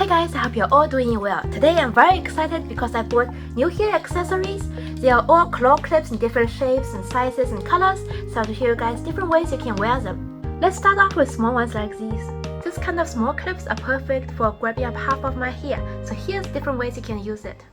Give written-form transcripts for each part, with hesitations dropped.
Hi guys, I hope you're all doing well. Today I'm very excited because I bought new hair accessories. They are all claw clips in different shapes and sizes and colors, so I'll show you guys different ways you can wear them. Let's start off with small ones like these. This kind of small clips are perfect for grabbing up half of my hair, so here's different ways you can use it.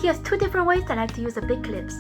Here's two different ways I like to use the big clips.